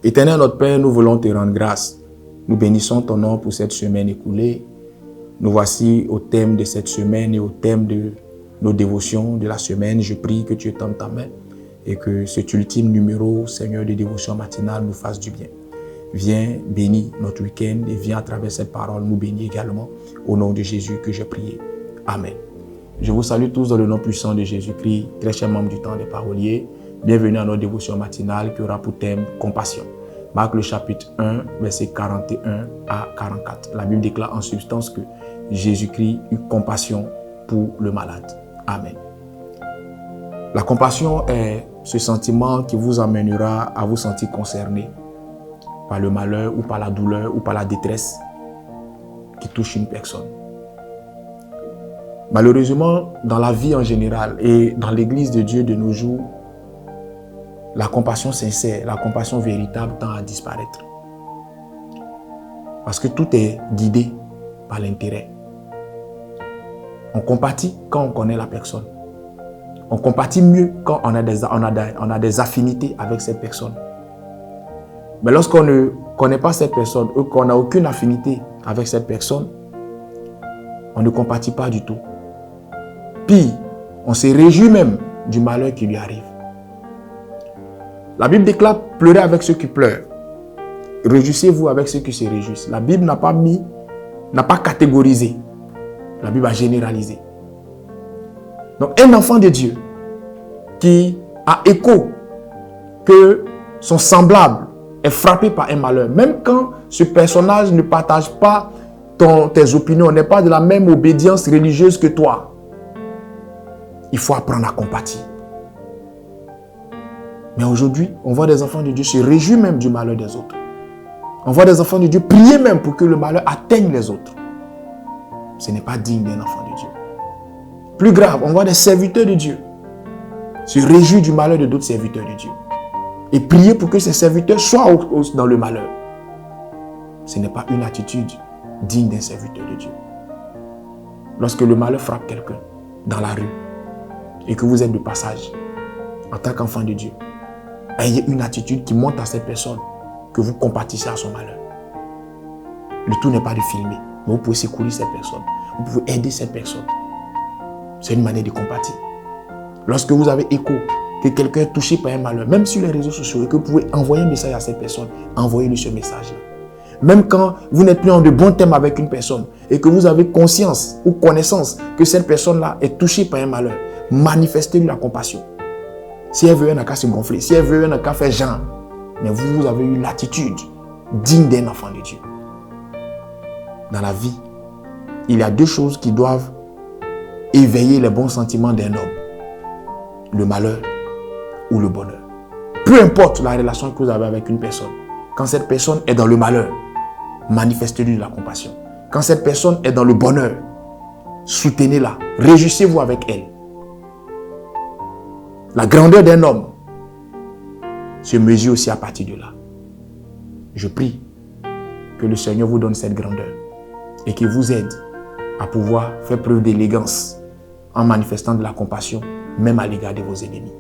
Éternel notre Père, nous voulons te rendre grâce. Nous bénissons ton nom pour cette semaine écoulée. Nous voici au thème de cette semaine et au thème de nos dévotions de la semaine. Je prie que tu étendes ta main et que cet ultime numéro, Seigneur, de dévotion matinale nous fasse du bien. Viens, bénis notre week-end et viens à travers cette parole nous bénir également. Au nom de Jésus que j'ai prié. Amen. Je vous salue tous dans le nom puissant de Jésus-Christ, très chers membres du temps des paroliers. Bienvenue à notre dévotion matinale qui aura pour thème compassion. Marc le chapitre 1, verset 41 à 44. La Bible déclare en substance que Jésus-Christ eut compassion pour le malade. Amen. La compassion est ce sentiment qui vous amènera à vous sentir concerné par le malheur ou par la douleur ou par la détresse qui touche une personne. Malheureusement, dans la vie en général et dans l'Église de Dieu de nos jours, la compassion sincère, la compassion véritable tend à disparaître. Parce que tout est guidé par l'intérêt. On compatit quand on connaît la personne. On compatit mieux quand on a des affinités avec cette personne. Mais lorsqu'on ne connaît pas cette personne ou qu'on n'a aucune affinité avec cette personne, on ne compatit pas du tout. Puis, on se réjouit même du malheur qui lui arrive. La Bible déclare « Pleurez avec ceux qui pleurent. Réjouissez-vous avec ceux qui se réjouissent. » La Bible n'a pas catégorisé. La Bible a généralisé. Donc, un enfant de Dieu qui a écho que son semblable est frappé par un malheur, même quand ce personnage ne partage pas tes opinions, n'est pas de la même obédience religieuse que toi, il faut apprendre à compatir. Mais aujourd'hui, on voit des enfants de Dieu se réjouir même du malheur des autres. On voit des enfants de Dieu prier même pour que le malheur atteigne les autres. Ce n'est pas digne d'un enfant de Dieu. Plus grave, on voit des serviteurs de Dieu se réjouir du malheur de d'autres serviteurs de Dieu. Et prier pour que ces serviteurs soient dans le malheur. Ce n'est pas une attitude digne d'un serviteur de Dieu. Lorsque le malheur frappe quelqu'un dans la rue et que vous êtes de passage, en tant qu'enfant de Dieu, ayez une attitude qui montre à cette personne que vous compatissez à son malheur. Le tout n'est pas de filmer, mais vous pouvez secourir cette personne. Vous pouvez aider cette personne. C'est une manière de compatir. Lorsque vous avez écho que quelqu'un est touché par un malheur, même sur les réseaux sociaux, et que vous pouvez envoyer un message à cette personne, envoyez-lui ce message-là. Même quand vous n'êtes plus en de bons termes avec une personne et que vous avez conscience ou connaissance que cette personne-là est touchée par un malheur, manifestez-lui la compassion. Si elle veut, elle n'a qu'à se gonfler. Si elle veut, elle n'a qu'à faire genre. Mais vous avez eu l'attitude digne d'un enfant de Dieu. Dans la vie, il y a deux choses qui doivent éveiller les bons sentiments d'un homme. Le malheur ou le bonheur. Peu importe la relation que vous avez avec une personne, quand cette personne est dans le malheur, manifestez-lui de la compassion. Quand cette personne est dans le bonheur, soutenez-la. Réjouissez-vous avec elle. La grandeur d'un homme se mesure aussi à partir de là. Je prie que le Seigneur vous donne cette grandeur et qu'il vous aide à pouvoir faire preuve d'élégance en manifestant de la compassion, même à l'égard de vos ennemis.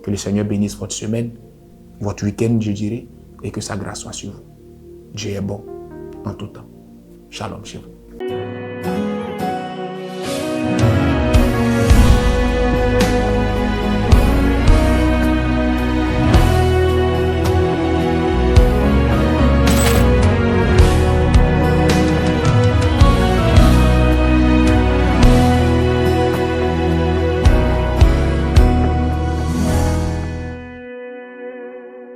Que le Seigneur bénisse votre semaine, votre week-end, je dirais, et que sa grâce soit sur vous. Dieu est bon en tout temps. Shalom chez vous.